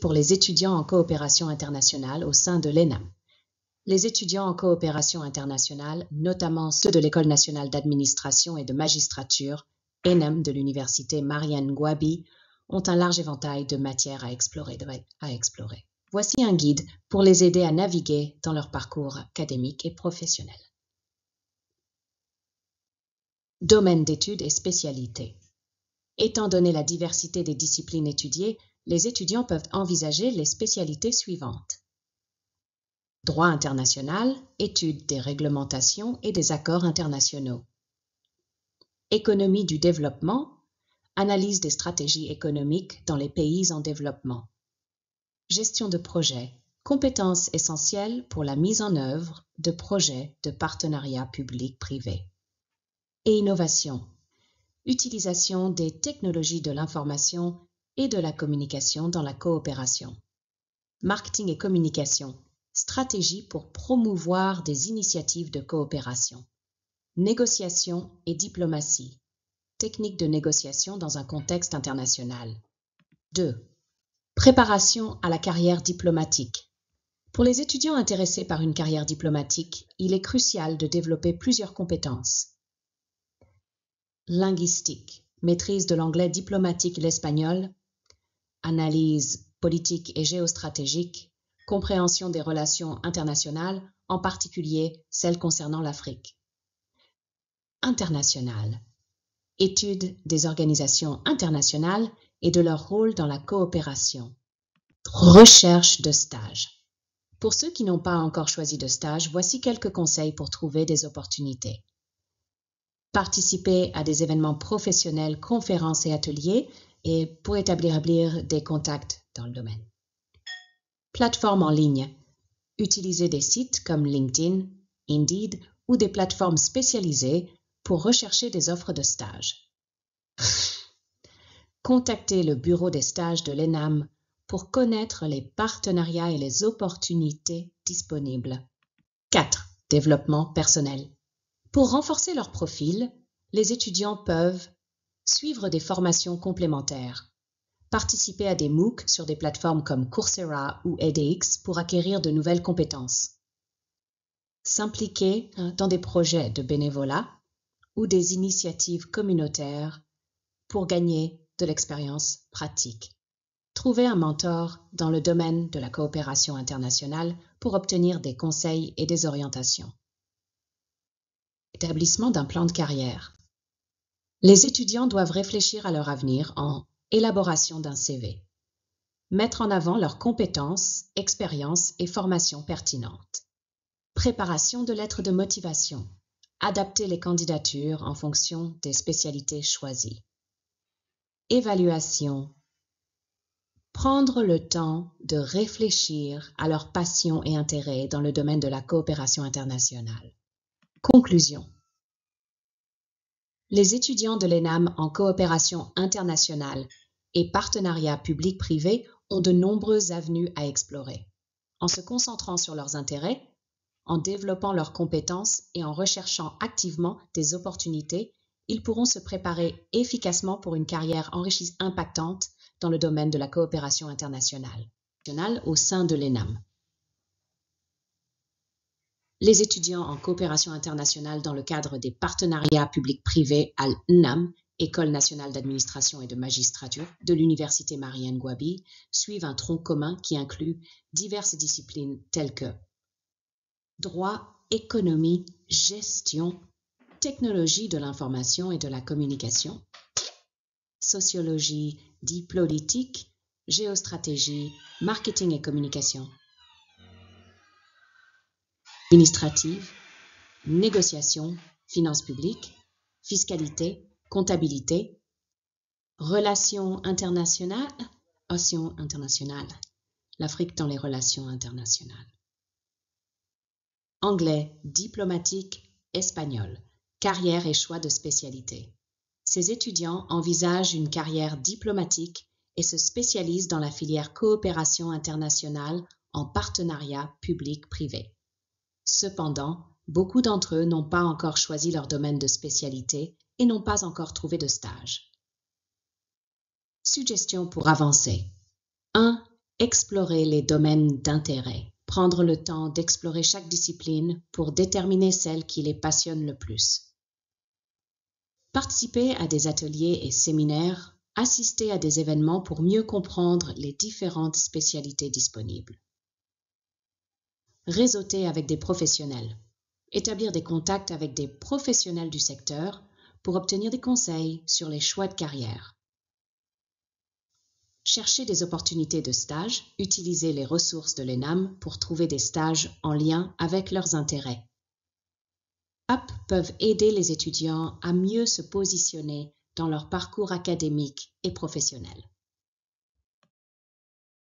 pour les étudiants en coopération internationale au sein de l'ENAM. Les étudiants en coopération internationale, notamment ceux de l'École nationale d'administration et de magistrature, ENAM de l'Université Mariam Gouabi, ont un large éventail de matières à explorer. Voici un guide pour les aider à naviguer dans leur parcours académique et professionnel. Domaine d'études et spécialités. Étant donné la diversité des disciplines étudiées, les étudiants peuvent envisager les spécialités suivantes. Droit international, étude des réglementations et des accords internationaux. Économie du développement, analyse des stratégies économiques dans les pays en développement. Gestion de projets, compétences essentielles pour la mise en œuvre de projets de partenariat public-privé. Et innovation, utilisation des technologies de l'information et de la communication dans la coopération. Marketing et communication, stratégie pour promouvoir des initiatives de coopération. Négociation et diplomatie, technique de négociation dans un contexte international. 2. Préparation à la carrière diplomatique. Pour les étudiants intéressés par une carrière diplomatique, il est crucial de développer plusieurs compétences. Linguistique, maîtrise de l'anglais diplomatique et l'espagnol, analyse politique et géostratégique, compréhension des relations internationales, en particulier celles concernant l'Afrique. International, étude des organisations internationales et de leur rôle dans la coopération. Recherche de stage. Pour ceux qui n'ont pas encore choisi de stage, voici quelques conseils pour trouver des opportunités. Participer à des événements professionnels, conférences et ateliers et pour établir des contacts dans le domaine. Plateforme en ligne. Utilisez des sites comme LinkedIn, Indeed ou des plateformes spécialisées pour rechercher des offres de stage. Contactez le bureau des stages de l'ENAM pour connaître les partenariats et les opportunités disponibles. 4. Développement personnel. Pour renforcer leur profil, les étudiants peuvent suivre des formations complémentaires, participer à des MOOC sur des plateformes comme Coursera ou edX pour acquérir de nouvelles compétences, s'impliquer dans des projets de bénévolat ou des initiatives communautaires pour gagner de l'expérience pratique. Trouver un mentor dans le domaine de la coopération internationale pour obtenir des conseils et des orientations. Établissement d'un plan de carrière. Les étudiants doivent réfléchir à leur avenir en élaboration d'un CV. Mettre en avant leurs compétences, expériences et formations pertinentes. Préparation de lettres de motivation. Adapter les candidatures en fonction des spécialités choisies. Évaluation. Prendre le temps de réfléchir à leurs passions et intérêts dans le domaine de la coopération internationale. Conclusion. Les étudiants de l'ENAM en coopération internationale et partenariat public-privé ont de nombreuses avenues à explorer. En se concentrant sur leurs intérêts, en développant leurs compétences et en recherchant activement des opportunités, ils pourront se préparer efficacement pour une carrière impactante dans le domaine de la coopération internationale au sein de l'ENAM. Les étudiants en coopération internationale dans le cadre des partenariats publics-privés à l'ENAM, École nationale d'administration et de magistrature de l'Université Mariam Gouabi, suivent un tronc commun qui inclut diverses disciplines telles que droit, économie, gestion, technologie de l'information et de la communication, sociologie, politique, géostratégie, marketing et communication, administrative, négociation, finances publiques, fiscalité, comptabilité, relations internationales, l'Afrique dans les relations internationales. Anglais, diplomatique, espagnol, carrière et choix de spécialité. Ces étudiants envisagent une carrière diplomatique et se spécialisent dans la filière coopération internationale en partenariat public-privé. Cependant, beaucoup d'entre eux n'ont pas encore choisi leur domaine de spécialité et n'ont pas encore trouvé de stage. Suggestions pour avancer. 1. Explorer les domaines d'intérêt. Prendre le temps d'explorer chaque discipline pour déterminer celle qui les passionne le plus. Participer à des ateliers et séminaires. Assister à des événements pour mieux comprendre les différentes spécialités disponibles. Réseauter avec des professionnels. Établir des contacts avec des professionnels du secteur pour obtenir des conseils sur les choix de carrière. Chercher des opportunités de stage, utiliser les ressources de l'ENAM pour trouver des stages en lien avec leurs intérêts. UP peuvent aider les étudiants à mieux se positionner dans leur parcours académique et professionnel.